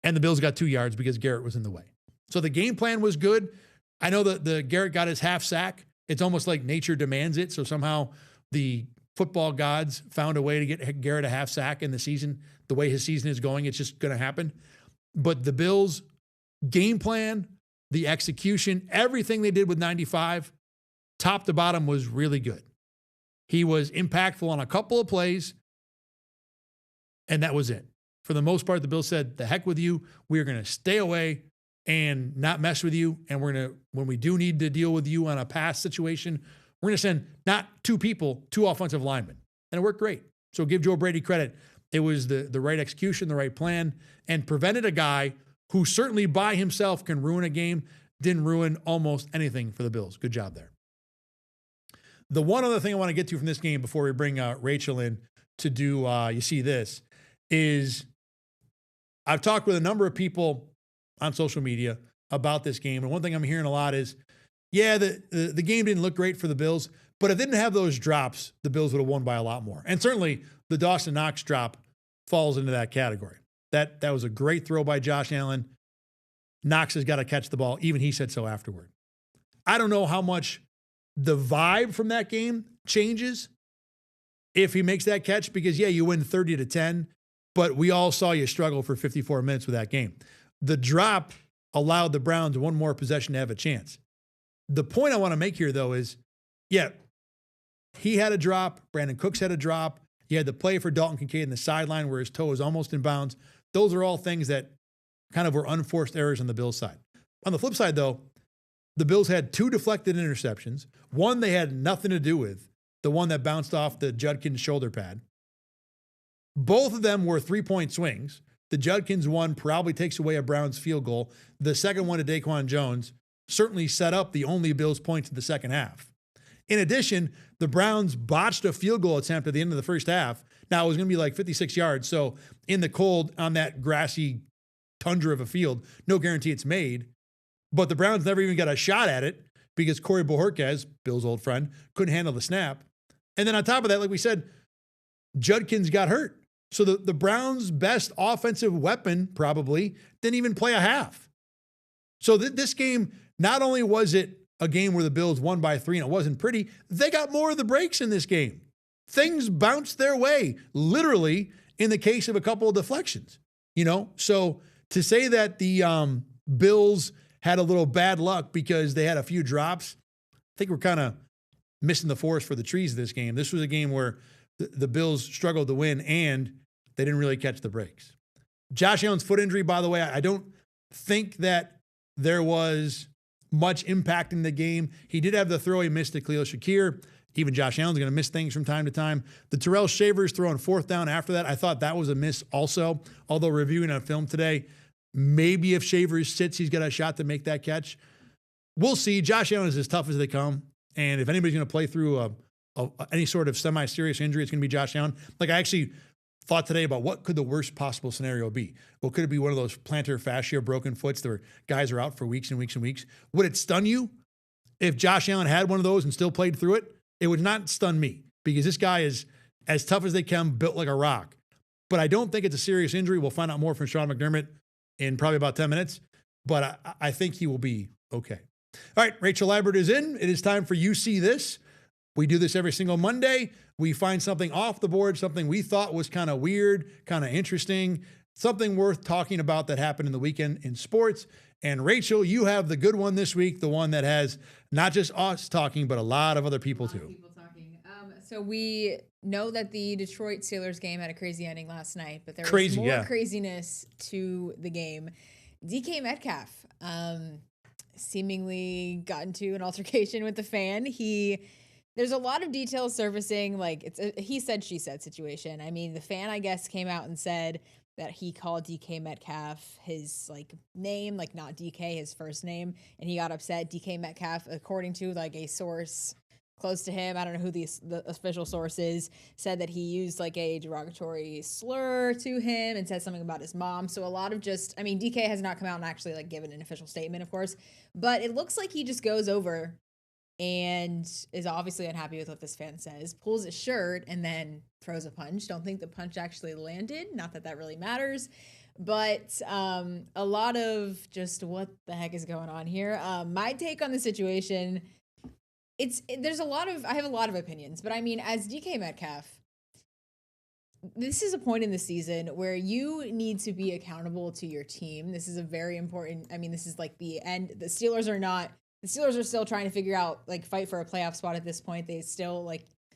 and the Bills got 2 yards because Garrett was in the way. So the game plan was good. I know that the Garrett got his half sack. It's almost like nature demands it. So somehow the football gods found a way to get Garrett a half sack in the season. The way his season is going, it's just going to happen. But the Bills' game plan, the execution, everything they did with 95, top to bottom, was really good. He was impactful on a couple of plays, and that was it. For the most part, the Bills said, the heck with you. We are going to stay away and not mess with you. And we're going to, when we do need to deal with you on a pass situation, we're going to send not 2 people, 2 offensive linemen. And it worked great. So give Joe Brady credit. It was the right execution, the right plan, and prevented a guy who certainly by himself can ruin a game, didn't ruin almost anything for the Bills. Good job there. The one other thing I want to get to from this game before we bring Rachel in to do You See This is I've talked with a number of people on social media about this game. And one thing I'm hearing a lot is, yeah, the game didn't look great for the Bills, but if they didn't have those drops, the Bills would have won by a lot more. And certainly the Dawson Knox drop falls into that category. That was a great throw by Josh Allen. Knox has got to catch the ball. Even he said so afterward. I don't know how much the vibe from that game changes if he makes that catch, because yeah, you win 30-10, but we all saw you struggle for 54 minutes with that game. The drop allowed the Browns one more possession to have a chance. The point I want to make here, though, is, yeah, he had a drop. Brandon Cooks had a drop. You had the play for Dalton Kincaid in the sideline where his toe was almost in bounds. Those are all things that kind of were unforced errors on the Bills' side. On the flip side, though, the Bills had 2 deflected interceptions. One they had nothing to do with, the one that bounced off the Judkins shoulder pad. Both of them were 3-point swings. The Judkins one probably takes away a Browns field goal. The second one to Daquan Jones certainly set up the only Bills points in the second half. In addition, the Browns botched a field goal attempt at the end of the first half. Now, it was going to be like 56 yards. So in the cold on that grassy tundra of a field, no guarantee it's made. But the Browns never even got a shot at it because Corey Bojorquez, Bill's old friend, couldn't handle the snap. And then on top of that, like we said, Judkins got hurt. So the Browns' best offensive weapon probably didn't even play a half. So this game, not only was it a game where the Bills won by 3 and it wasn't pretty, they got more of the breaks in this game. Things bounced their way, literally, in the case of a couple of deflections. So to say that the Bills had a little bad luck because they had a few drops, I think we're kind of missing the forest for the trees of this game. This was a game where the Bills struggled to win and they didn't really catch the breaks. Josh Allen's foot injury, by the way, I don't think that there was much impact in the game. He did have the throw he missed to Khalil Shakir. Even Josh Allen's going to miss things from time to time. The Terrell Shavers throw on 4th down after that, I thought that was a miss also. Although reviewing on film today, maybe if Shavers sits, he's got a shot to make that catch. We'll see. Josh Allen is as tough as they come. And if anybody's going to play through any sort of semi-serious injury, it's going to be Josh Allen. Like, I actually thought today about what could the worst possible scenario be. Well, could it be one of those plantar fascia broken foots where guys are out for weeks and weeks and weeks? Would it stun you if Josh Allen had one of those and still played through it? It would not stun me because this guy is as tough as they come, built like a rock. But I don't think it's a serious injury. We'll find out more from Sean McDermott in probably about 10 minutes. But I think he will be okay. All right, Rachel Liebert is in. It is time for You See This. We do this every single Monday. We find something off the board, something we thought was kind of weird, kind of interesting, something worth talking about that happened in the weekend in sports. And Rachel, you have the good one this week, the one that has not just us talking, but a lot of other people too. So we know that the Detroit Steelers game had a crazy ending last night, but there was more craziness to the game. DK Metcalf seemingly got into an altercation with the fan. There's a lot of details surfacing, like it's a he said, she said situation. I mean, the fan, I guess, came out and said that he called DK Metcalf his name, not DK, his first name, and he got upset. DK Metcalf, according to a source close to him, I don't know who the official source is, said that he used a derogatory slur to him and said something about his mom. So a lot of DK has not come out and actually given an official statement, of course, but it looks like he just goes over and is obviously unhappy with what this fan says, pulls his shirt, and then throws a punch. Don't think the punch actually landed. Not that that really matters. But a lot of just what the heck is going on here. My take on the situation, I have a lot of opinions. But I mean, as DK Metcalf, this is a point in the season where you need to be accountable to your team. This is a very important, this is the end. The Steelers are still trying to figure out, fight for a playoff spot at this point. They still,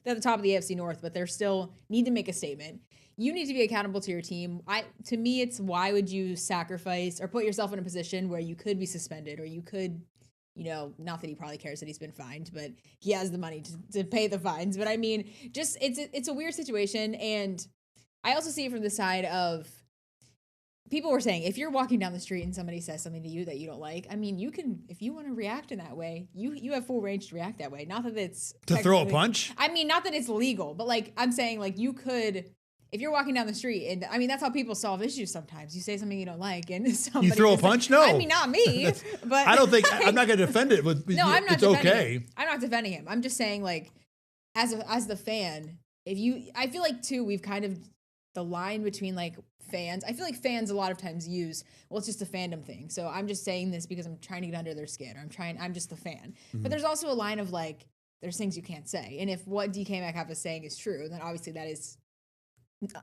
they're at the top of the AFC North, but they're still need to make a statement. You need to be accountable to your team. To me, it's why would you sacrifice or put yourself in a position where you could be suspended or you could, not that he probably cares that he's been fined, but he has the money to pay the fines. But I mean, just it's a weird situation. And I also see it from the side of people were saying if you're walking down the street and somebody says something to you that you don't like, I mean, you can, if you want to react in that way, you have full range to react that way. Not that it's to throw a punch. I mean, not that it's legal, but like I'm saying, like you could, if you're walking down the street, and I mean that's how people solve issues. Sometimes you say something you don't like, and somebody you throw a punch. No, I mean not me, but I don't think I'm not going to defend it. But no, I'm not. It's okay. Him. I'm not defending him. I'm just saying, like, as the fan, I feel like too, we've kind of the line between like fans. I feel like fans a lot of times use, well, it's just a fandom thing. So I'm just saying this because I'm trying to get under their skin, or I'm just the fan. Mm-hmm. But there's also a line of like, there's things you can't say, and if what DK Metcalf is saying is true, then obviously that is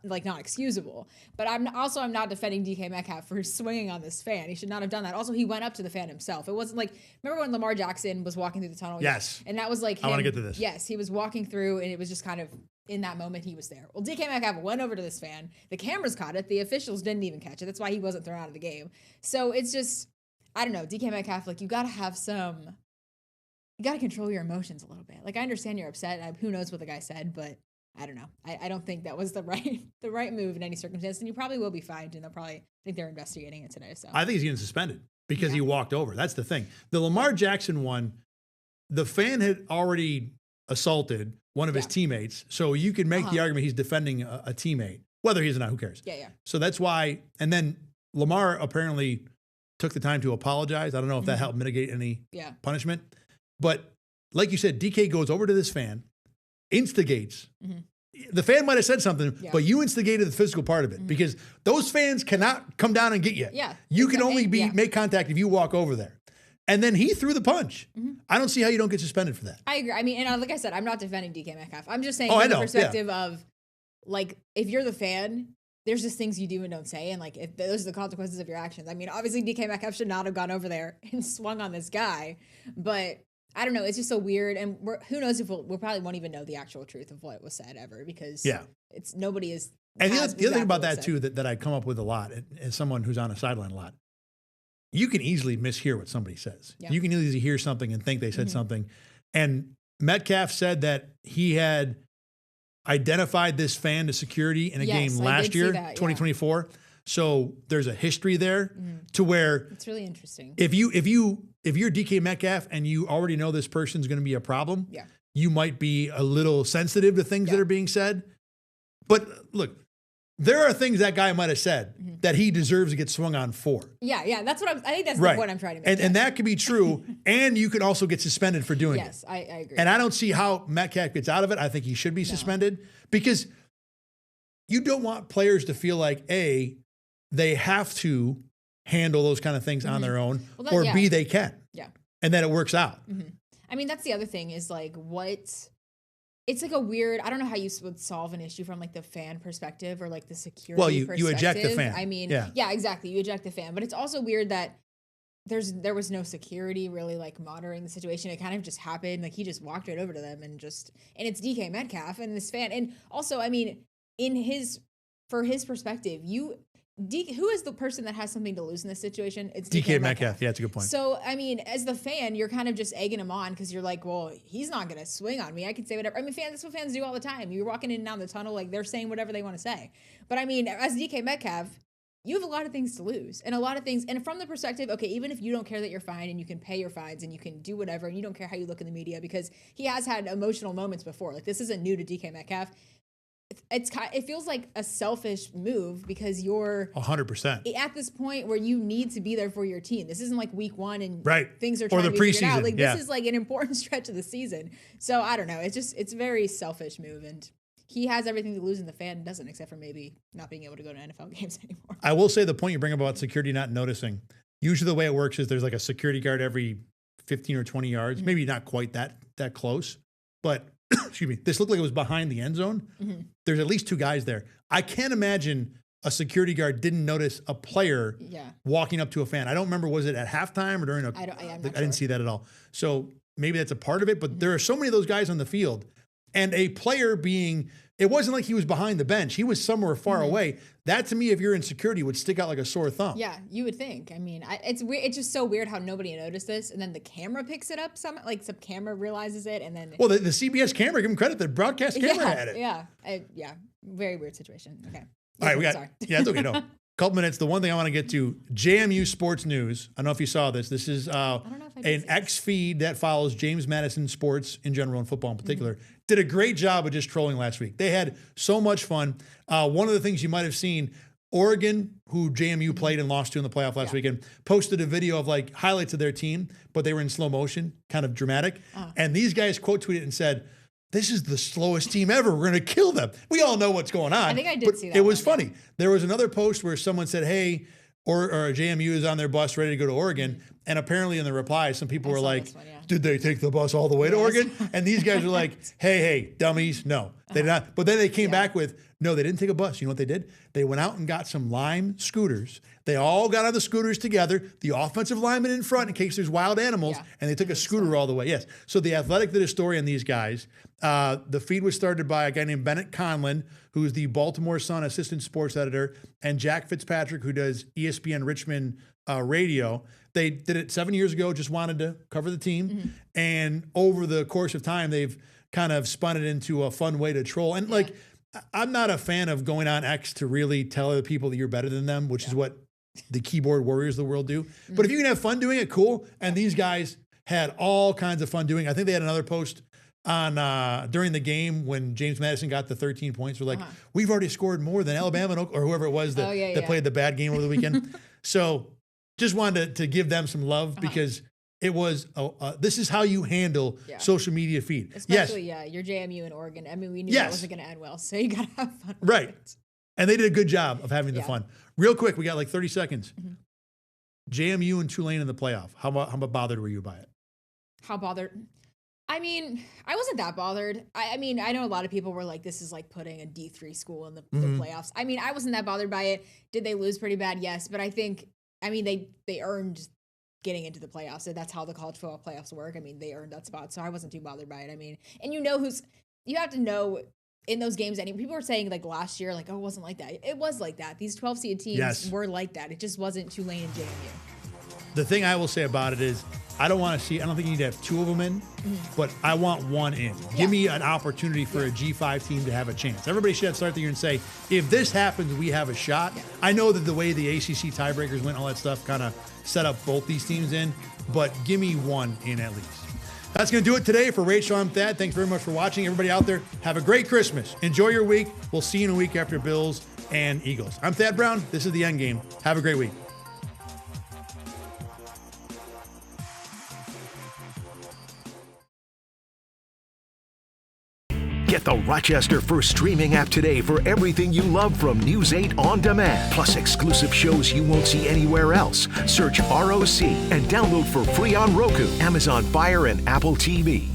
like not excusable. But I'm not defending DK Metcalf for swinging on this fan. He should not have done that. Also, he went up to the fan himself. It wasn't like, remember when Lamar Jackson was walking through the tunnel? Yes. And that was like him. I want to get to this. Yes, he was walking through, and it was just kind of in that moment he was there. Well, DK Metcalf went over to this fan. The cameras caught it. The officials didn't even catch it. That's why he wasn't thrown out of the game. So it's just, I don't know, DK Metcalf, like you got to control your emotions a little bit. Like I understand you're upset. Who knows what the guy said, but I don't know. I don't think that was the right move in any circumstance, and you probably will be fined, and I think they're investigating it today. So I think he's getting suspended because he walked over. That's the thing. The Lamar Jackson one, the fan had already assaulted one of his teammates, so you could make the argument he's defending a teammate. Whether he is or not, who cares? Yeah. So that's why. And then Lamar apparently took the time to apologize. I don't know if that helped mitigate any punishment, but like you said, DK goes over to this fan, instigates. The fan might have said something, but you instigated the physical part of it because those fans cannot come down and get you. Yeah, you can only make contact if you walk over there. And then he threw the punch. I don't see how you don't get suspended for that. I agree. I mean, and like I said, I'm not defending DK Metcalf. I'm just saying from the perspective of, like, if you're the fan, there's just things you do and don't say, and like if those are the consequences of your actions. I mean, obviously DK Metcalf should not have gone over there and swung on this guy, but I don't know. It's just so weird, and who knows if we'll probably won't even know the actual truth of what was said ever because it's nobody is. And the other thing about that too that I come up with a lot as someone who's on a sideline a lot, you can easily mishear what somebody says. Yeah. You can easily hear something and think they said something. And Metcalf said that he had identified this fan to security in a game last year, 2024. So there's a history there to where it's really interesting. If you're DK Metcalf and you already know this person's going to be a problem, you might be a little sensitive to things that are being said. But look, there are things that guy might have said that he deserves to get swung on for. Yeah. That's what I think that's the point I'm trying to make. And that could be true. And you could also get suspended for doing it. Yes, I agree. And I don't see how Metcalf gets out of it. I think he should be suspended because you don't want players to feel like, A, they have to handle those kind of things on their own, or B, they can. Yeah. And then it works out. I mean, that's the other thing is like it's like a weird, I don't know how you would solve an issue from like the fan perspective or like the security perspective. Well, you eject the fan. I mean, yeah, exactly. You eject the fan. But it's also weird that there was no security really like monitoring the situation. It kind of just happened. Like he just walked right over to them and it's DK Metcalf and this fan. And also, I mean, for his perspective, who is the person that has something to lose in this situation? It's DK Metcalf. Yeah, that's a good point. So, I mean, as the fan, you're kind of just egging him on because you're like, well, he's not going to swing on me. I can say whatever. I mean, that's what fans do all the time. You're walking in and down the tunnel, like they're saying whatever they want to say. But I mean, as DK Metcalf, you have a lot of things to lose and a lot of things. And from the perspective, okay, even if you don't care that you're fined and you can pay your fines and you can do whatever and you don't care how you look in the media because he has had emotional moments before. Like this isn't new to DK Metcalf. It feels like a selfish move because you're 100% at this point where you need to be there for your team. This isn't like week one and things are or trying the to be preseason. figured out. Like this is like an important stretch of the season. So I don't know. It's a very selfish move, and he has everything to lose, and the fan doesn't, except for maybe not being able to go to NFL games anymore. I will say the point you bring about security not noticing. Usually the way it works is there's like a security guard every 15 or 20 yards, maybe not quite that close, but. Excuse me, this looked like it was behind the end zone. There's at least two guys there. I can't imagine a security guard didn't notice a player walking up to a fan. I don't remember, was it at halftime or during I didn't see that at all. So maybe that's a part of it, but there are so many of those guys on the field. and a player being, it wasn't like he was behind the bench. He was somewhere far away. That to me, if you're in security, would stick out like a sore thumb. Yeah, you would think. I mean, it's weird. It's just so weird how nobody noticed this, and then the camera picks it up. Some camera realizes it, and then well, the CBS camera, give him credit. The broadcast camera had it. Yeah, very weird situation. Okay. All right, we got. Sorry. Yeah, it's okay. No, couple minutes. The one thing I want to get to, JMU Sports News. I don't know if you saw this. This is an X feed that follows James Madison sports in general and football in particular. Did a great job of just trolling last week. They had so much fun. One of the things you might have seen, Oregon, who JMU played and lost to in the playoff last weekend, posted a video of like highlights of their team, but they were in slow motion, kind of dramatic. And these guys quote tweeted and said, "This is the slowest team ever. We're going to kill them." We all know what's going on. I think I did see that. It was funny. There was another post where someone said, "Hey," or JMU is on their bus ready to go to Oregon. And apparently in the reply, some people were like, "Did they take the bus all the way to Oregon?" And these guys were like, hey, dummies. No, they did not. But then they came back with, no, they didn't take a bus. You know what they did? They went out and got some Lime scooters. They all got on the scooters together, the offensive lineman in front in case there's wild animals, and they took a scooter all the way. Yes. So the Athletic did a story on these guys. The feed was started by a guy named Bennett Conlon, who's the Baltimore Sun assistant sports editor, and Jack Fitzpatrick, who does ESPN Richmond radio. They did it 7 years ago, just wanted to cover the team. And over the course of time, they've kind of spun it into a fun way to troll. And like, I'm not a fan of going on X to really tell other people that you're better than them, which is what the keyboard warriors of the world do. But if you can have fun doing it, cool. And these guys had all kinds of fun doing it. I think they had another post on during the game when James Madison got the 13 points. We're like, we've already scored more than Alabama or whoever it was that played the bad game over the weekend. So just wanted to give them some love because it was, this is how you handle social media feed. Especially, you're JMU in Oregon. I mean, we knew that wasn't going to end well, so you got to have fun. Right. And they did a good job of having the fun. Real quick, we got like 30 seconds. JMU and Tulane in the playoff. How bothered were you by it? How bothered? I mean, I wasn't that bothered. I mean, I know a lot of people were like, this is like putting a D3 school in the playoffs. I mean, I wasn't that bothered by it. Did they lose pretty bad? Yes. But I think, I mean, they earned getting into the playoffs. So that's how the college football playoffs work. I mean, they earned that spot. So I wasn't too bothered by it. I mean, and you have to know in those games, people were saying like last year, like, oh, it wasn't like that. It was like that. These 12 seed teams were like that. It just wasn't Tulane and JMU. The thing I will say about it is, I don't think you need to have two of them in, but I want one in. Give me an opportunity for a G5 team to have a chance. Everybody should start the year and say, if this happens, we have a shot. I know that the way the ACC tiebreakers went, all that stuff kind of set up both these teams in, but give me one in at least. That's going to do it today for Rachel. I'm Thad. Thanks very much for watching. Everybody out there, have a great Christmas. Enjoy your week. We'll see you in a week after Bills and Eagles. I'm Thad Brown. This is the Endgame. Have a great week. Get the Rochester First streaming app today for everything you love from News 8 On Demand, plus exclusive shows you won't see anywhere else. Search ROC and download for free on Roku, Amazon Fire, and Apple TV.